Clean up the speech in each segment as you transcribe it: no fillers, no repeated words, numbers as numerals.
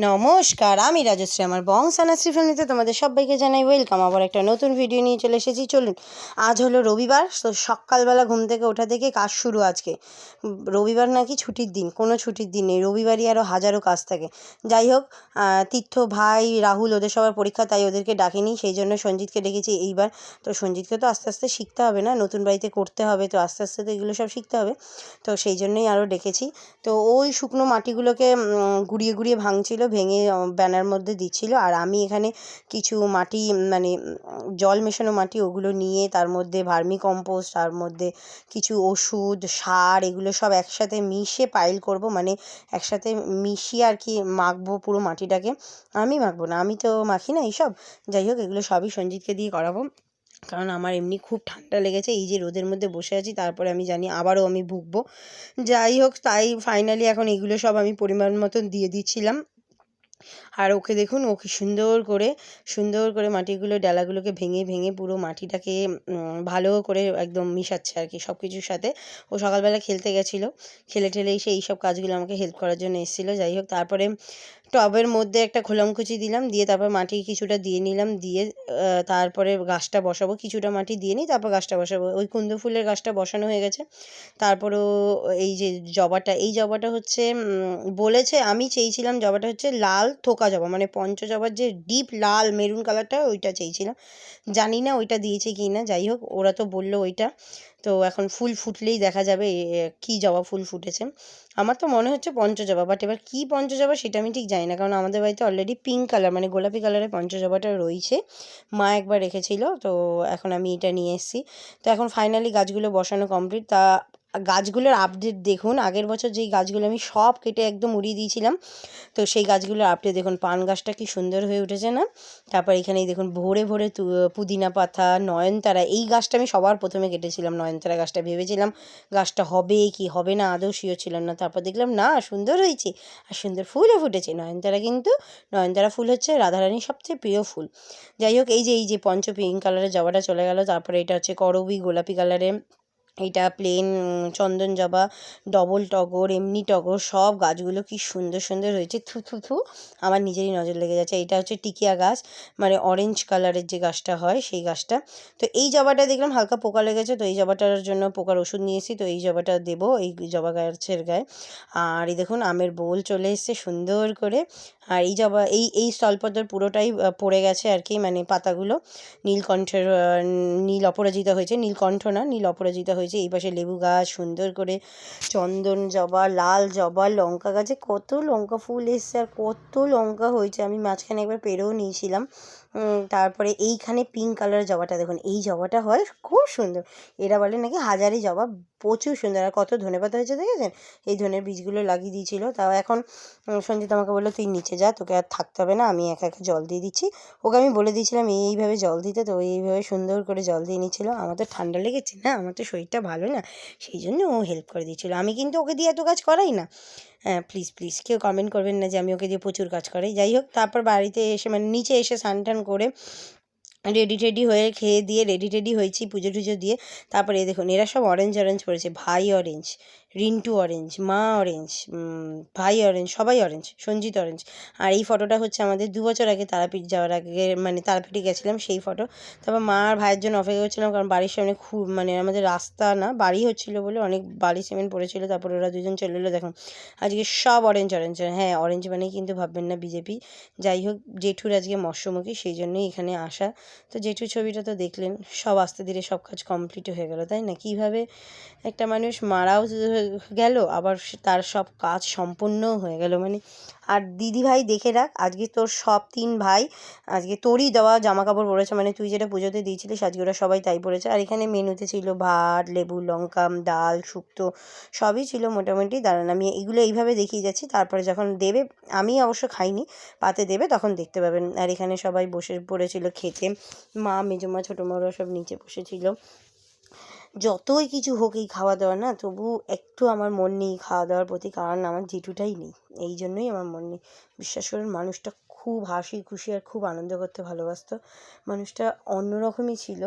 নমস্কার, আমি রাজশ্রী। আমার বংশানাশ্রী ফ্যামিলিতে তোমাদের সবাইকে জানাই ওয়েলকাম। আবার একটা নতুন ভিডিও নিয়ে চলে এসেছি। চলুন, আজ হলো রবিবার, তো সকালবেলা ঘুম থেকে ওঠা থেকে কাজ শুরু আজকে। রবিবার নাকি ছুটির দিন, কোনো ছুটির দিন নেই, রবিবারই আরও হাজারো কাজ থাকে। যাই হোক, তীর্থ ভাই রাহুল ওদের সবার পরীক্ষা, তাই ওদেরকে ডাকিনি, সেই জন্য সঞ্জিতকে ডেকেছি এইবার। তো সঞ্জিতকে তো আস্তে আস্তে শিখতে হবে না, নতুন বাড়িতে করতে হবে, তো আস্তে আস্তে তো এগুলো সব শিখতে হবে, তো সেই জন্যই আরও ডেকেছি। তো ওই শুকনো মাটিগুলোকে গুঁড়িয়ে গুঁড়িয়ে ভাঙছিল, ভেঙে ব্যানার মধ্যে দিচ্ছিল, আর আমি এখানে কিছু মাটি মানে জল মেশানো মাটি ওগুলো নিয়ে তার মধ্যে ভার্মি কম্পোস্ট, তার মধ্যে কিছু ওষুধ, সার, এগুলো সব একসাথে মিশিয়ে পাইল করব, মানে একসাথে মিশিয়ে আর কি মাখবো পুরো মাটিটাকে। আমি মাখবো না, আমি তো মাখি না এইসব। যাই হোক, এগুলো সবই সঞ্জিতকে দিয়ে করাবো, কারণ আমার এমনি খুব ঠান্ডা লেগেছে। এই যে রোদের মধ্যে বসে আছি, তারপরে আমি জানি আবারও আমি ভুগবো। যাই হোক, তাই ফাইনালি এখন এগুলো সব আমি পরিমাণ মতন দিয়ে দিচ্ছিলাম। আর ওকে দেখুন, ও কি সুন্দর করে মাটিগুলো ডালাগুলোকে ভেঙে ভেঙে পুরো মাটিটাকে ভালো করে একদম মিশাচ্ছে আর কি সব কিছুর সাথে। ও সকালবেলা খেলতে গেছিলো, খেলে ঠেলে এসে এইসব কাজগুলো আমাকে হেল্প করার জন্য এসেছিলো। যাই হোক, তারপরে টবের মধ্যে একটা খোলামকুচি দিলাম, দিয়ে তারপর মাটি কিছুটা দিয়ে নিলাম, দিয়ে তারপরে গাছটা বসাবো। কিছুটা মাটি দিয়ে নিই, তারপর গাছটা বসাবো। ওই কুন্দ ফুলের গাছটা বসানো হয়ে গেছে। তারপরেও এই যে এই জবাটা হচ্ছে বলেছে, আমি চেয়েছিলাম জবাটা হচ্ছে লাল থোকা জবা, মানে পঞ্চজবার যে ডিপ লাল মেরুন কালারটা, ওইটা চেয়েছিলাম। জানি না ওইটা দিয়েছে কি না, যাই হোক ওরা তো বললো ওইটা। তো এখন ফুল ফুটলেই দেখা যাবে কি জবা ফুল ফুটেছে। আমার তো মনে হচ্ছে পঞ্চজবা, বাট এবার কী পঞ্চজবা সেটা আমি ঠিক জানি না, কারণ আমাদের বাড়িতে অলরেডি পিঙ্ক কালার মানে গোলাপি কালারের পঞ্চজবাটা রয়েছে, মা একবার রেখেছিল, তো এখন আমি এটা নিয়ে এসেছি। তো এখন ফাইনালি গাছগুলো বসানো কমপ্লিট। তা গাছগুলোর আপডেট দেখুন, আগের বছর যেই গাছগুলো আমি সব কেটে একদম উড়িয়ে দিয়েছিলাম, তো সেই গাছগুলোর আপডেট দেখুন। পান গাছটা কি সুন্দর হয়ে উঠেছে না? তারপর এখানেই দেখুন ভরে ভরে পুদিনা পাতা, নয়নতারা, এই গাছটা আমি সবার প্রথমে কেটেছিলাম। নয়নতারা গাছটা ভেবেছিলাম গাছটা হবে কি হবে না, আদৌ শিওর ছিলাম না। তারপর দেখলাম না, সুন্দর হয়েছে, আর সুন্দর ফুলও ফুটেছে। নয়নতারা ফুল হচ্ছে রাধারানীর সবচেয়ে প্রিয় ফুল। যাই হোক, এই যে পঞ্চ পিঙ্ক কালারের জবাটা চলে গেল। তারপরে এটা হচ্ছে করবী গোলাপি কালারে, এইটা প্লেন চন্দন জবা, ডবল টগর, এমনি টগর, সব গাছগুলো কি সুন্দর হয়েছে। থু থু থু, আমার নিজেরই নজর লেগে যাচ্ছে। এটা হচ্ছে টিকিয়া গাছ, মানে অরেঞ্জ কালারের যে গাছটা হয় সেই গাছটা। তো এই জবাটা দেখলাম হালকা পোকা লেগেছে, তো এই জবাটার জন্য পোকার ওষুধ নিয়েছি, তো এই জবাটা দেবো এই জবা গাছের গায়ে। আর এই দেখুন আমের বোল চলে এসছে সুন্দর করে। আর এই জবা এই স্থলপদ্মর পুরোটাই পড়ে গেছে আর কি, মানে পাতাগুলো নীলকণ্ঠের নীল অপরাজিতা হয়েছে, নীলকণ্ঠ না, নীল অপরাজিতা হয়েছে। এই পাশে লেবু গাছ, সুন্দর করে চন্দন জবা, লাল জবা, লঙ্কা গাছে কত লঙ্কা ফুল এসছে, আর কত লঙ্কা হয়েছে। আমি মাঝখানে একবার পেরেও নিয়েছিলাম। তারপরে এইখানে পিঙ্ক কালারের জবাটা দেখুন, এই জবাটা হয় খুব সুন্দর। এরা বলে নাকি হাজারি জবা, প্রচুর সুন্দর। আর কত ধনেপাতা হয়েছে দেখেছেন? এই ধনের বীজগুলো লাগিয়ে দিয়েছিল। তাও এখন সঞ্জিত আমাকে বললো তুই নিচে যা, তোকে আর থাকতে হবে না, আমি একা একা জল দিয়ে দিচ্ছি। ওকে আমি বলে দিয়েছিলাম এইভাবে জল দিতে, তো এইভাবে সুন্দর করে জল দিয়ে নিচ্ছিলো। আমার তো ঠান্ডা লেগেছে না, আমার তো শরীরটা ভালো না, সেই জন্য ও হেল্প করে দিচ্ছিলো। আমি কিন্তু ওকে দিয়ে এত কাজ করাই না। হ্যাঁ, প্লিজ কেউ কমেন্ট করবেন না যে আমি ওকে দিয়ে প্রচুর কাজ করাই। যাই হোক, তারপর বাড়িতে এসে মানে নিচে এসে স্নান টান করে রেডি টেডি হয়ে খেয়ে দিয়ে রেডি হয়েছি পুজো টুজো দিয়ে। তারপরে দেখুন এরা সব অরেঞ্জ পড়েছে। ভাই অরেঞ্জ, রিন্টু অরেঞ্জ, মা অরেঞ্জ, ভাই অরেঞ্জ, সবাই অরেঞ্জ, সঞ্জিত অরেঞ্জ। আর এই ফটোটা হচ্ছে আমাদের 2 বছর আগে তারাপীঠ যাওয়ার আগে, মানে তারাপীঠে গেছিলাম সেই ফটো। তারপর মা আর ভাইয়ের জন্য অপেক্ষা করছিলাম, কারণ বাড়ির সামনে খুব মানে আমাদের রাস্তা না বাড়ি হচ্ছিলো বলে অনেক বালি সিমেন্ট পড়েছিল। তারপর ওরা দুজন চলে এলো। দেখুন আজকে সব অরেঞ্জ। হ্যাঁ, অরেঞ্জ মানেই কিন্তু ভাববেন না বিজেপি। যাই হোক, জেঠুর আজকে মৎস্যমুখী, সেই জন্যই এখানে আসা। তো জেঠুর ছবিটা তো দেখলেন, সব আস্তে ধীরে সব কাজ কমপ্লিট হয়ে গেল, তাই না? কীভাবে একটা মানুষ মারাও গেল, আবার তার সব কাজ সম্পূর্ণও হয়ে গেল, মানে। আর দিদিভাই দেখে রাখ, আজকে তোর সব 3 ভাই আজকে তোরই দেওয়া জামা কাপড় পরেছে, মানে তুই যেটা পুজোতে দিয়েছিলিস আজকে ওরা সবাই তাই পরেছে। আর এখানে মেনুতে ছিল ভাত, লেবু, লঙ্কা, ডাল, শুক্তো, সবই ছিল মোটামুটি। দাঁড়ান আমি এগুলো এইভাবে দেখিয়ে যাচ্ছি, তারপরে যখন দেবে, আমি অবশ্য খাইনি, পাতে দেবে তখন দেখতে পাবেন। আর এখানে সবাই বসে পড়েছিল খেতে, মা, মেজমা, ছোটো মারা সব নিচে বসেছিল। যতই কিছু হোক এই খাওয়া দাওয়া না, তবু একটু আমার মন নেই খাওয়া দাওয়ার প্রতি, কারণ আমার জেঠুটাই নেই, এই জন্যই আমার মন নেই। বিশ্বাস করুন, মানুষটা খুব হাসি খুশি আর খুব আনন্দ করতে ভালোবাসতো, মানুষটা অন্যরকমই ছিল।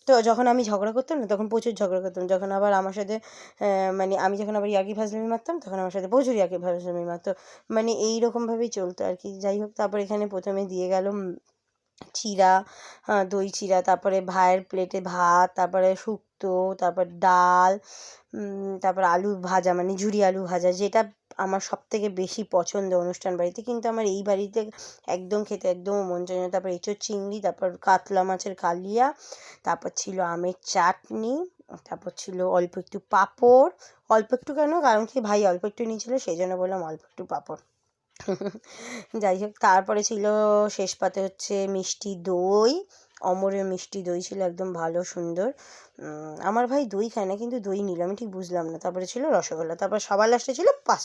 তো যখন আমি ঝগড়া করতাম না তখন প্রচুর ঝগড়া করতাম, যখন আবার আমার সাথে মানে আমি যখন আবার ইয়ার্কি ফাজলামি মারতাম তখন আমার সাথে প্রচুর ইয়ার্কি ফাজলামি মারতো, মানে এইরকমভাবেই চলতো আর কি। যাই হোক, তারপর এখানে প্রথমে দিয়ে গেল চিড়া, দই চিড়া, তারপরে ভাইয়ের প্লেটে ভাত, তারপরে শুক্তো, তারপর ডাল, তারপর আলু ভাজা, মানে ঝুরি আলু ভাজা, যেটা আমার সবথেকে বেশি পছন্দ অনুষ্ঠান বাড়িতে, কিন্তু আমার এই বাড়িতে একদম খেতে একদম মন চায় না। তারপর এঁচোড় চিংড়ি, তারপর কাতলা মাছের কালিয়া, তারপর ছিল আমের চাটনি, তারপর ছিল অল্প একটু পাঁপড়, অল্প একটু কেন, কারণ কি ভাই অল্প একটু নিয়েছিল সেই জন্য বললাম অল্প একটু পাঁপড়। যাই হোক, তারপরে ছিল শেষ পাতে হচ্ছে মিষ্টি দই, অমরের মিষ্টি দই ছিল একদম ভালো সুন্দর। আমার ভাই দই খায় না কিন্তু দই নিল, আমি ঠিক বুঝলাম না। তারপরে ছিল রসগোল্লা, তারপর সবার লাস্টে ছিল পাস।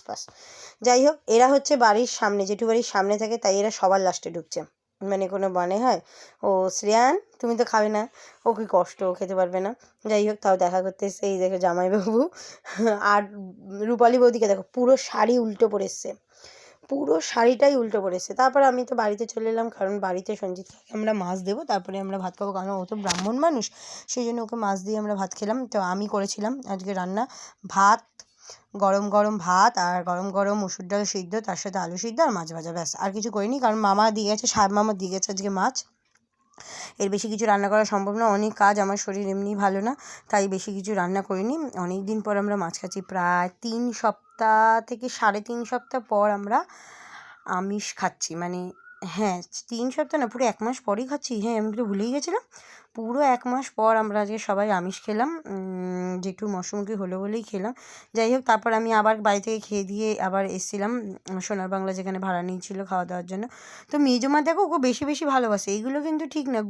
যাই হোক, এরা হচ্ছে বাড়ির সামনে, জেঠু বাড়ির সামনে থাকে, তাই এরা সবার লাস্টে ঢুকছে, মানে কোনো মানে হয়। ও শ্রেয়ান, তুমি তো খাবে না, ও কি কষ্ট, ও খেতে পারবে না। যাই হোক, তাও দেখা করতে এসছে, এই দেখো জামাইবাবু। আর রূপালী বৌদিকে দেখো, পুরো শাড়ি উল্টো পরে এসছে, পুরো শাড়িটাই উল্টো পড়েছে। তারপর আমি তো বাড়িতে চলে এলাম, কারণ বাড়িতে সঞ্জিতকে আমরা মাছ দেবো, তারপরে আমরা ভাত খাবো, কারণ ও তো ব্রাহ্মণ মানুষ, সেই জন্য ওকে মাছ দিয়ে আমরা ভাত খেলাম। তো আমি করেছিলাম আজকে রান্না, ভাত, গরম গরম ভাত, আর গরম গরম মুসুর ডাল সিদ্ধ, তার সাথে আলু সিদ্ধ আর মাছ ভাজা, ব্যাস, আর কিছু করিনি, কারণ মামা দিয়ে গেছে, সাহেব মামা দিয়ে গেছে আজকে মাছ। এর বেশি কিছু রান্না করা সম্ভব না, অনেক কাজ, আমার শরীর এমনিই ভালো না, তাই বেশি কিছু রান্না করিনি। অনেক দিন পর আমরা মাছ খাচ্ছি, প্রায় 3 সপ্তাহ থেকে 3.5 সপ্তাহ পর আমরা আমিষ খাচ্ছি, মানে হ্যাঁ, 3 সপ্তাহ না, পুরো 1 মাস পরই খাচ্ছি। হ্যাঁ, আমি তো ভুলেই গেছিলাম, পুরো 1 মাস পর আমরা আজকে সবাই আমিষ খেলাম, জেঠুর মশমুখী হলো বলেই খেলাম। যাই হোক, তারপর আমি আবার বাড়ি থেকে খেয়ে দিয়ে আবার এসেছিলাম সোনার বাংলা, যেখানে ভাড়া নিয়েছিল খাওয়া দাওয়ার জন্য। তো মেজমা দেখো, ওকে বেশি বেশি ভালোবাসে, এইগুলো কিন্তু ঠিক না,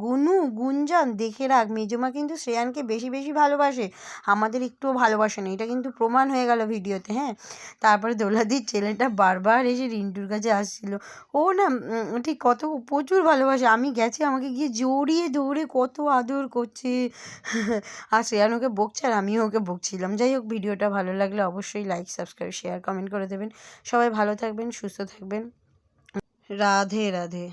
গুঞ্জন দেখে রাখ, মেজমা কিন্তু শ্রেয়ানকে বেশি বেশি ভালোবাসে, আমাদের একটুও ভালোবাসে না, এটা কিন্তু প্রমাণ হয়ে গেল ভিডিওতে। হ্যাঁ, তারপরে দোলাদির ছেলেটা বারবার এসে রিন্টুর কাছে আসছিল, ও না ঠিক কত প্রচুর ভালোবাসে, আমি গেছি আমাকে গিয়ে জড়িয়ে ধরে কত আদর করছে। আর শ্রেয়ান ওকে বকছে আর আমিও ওকে বকছিলাম। যাই হোক, ভিডিওটা ভালো লাগলে অবশ্যই লাইক, সাবস্ক্রাইব, শেয়ার, কমেন্ট করে দেবেন। সবাই ভালো থাকবেন, সুস্থ থাকবেন। রাধে রাধে।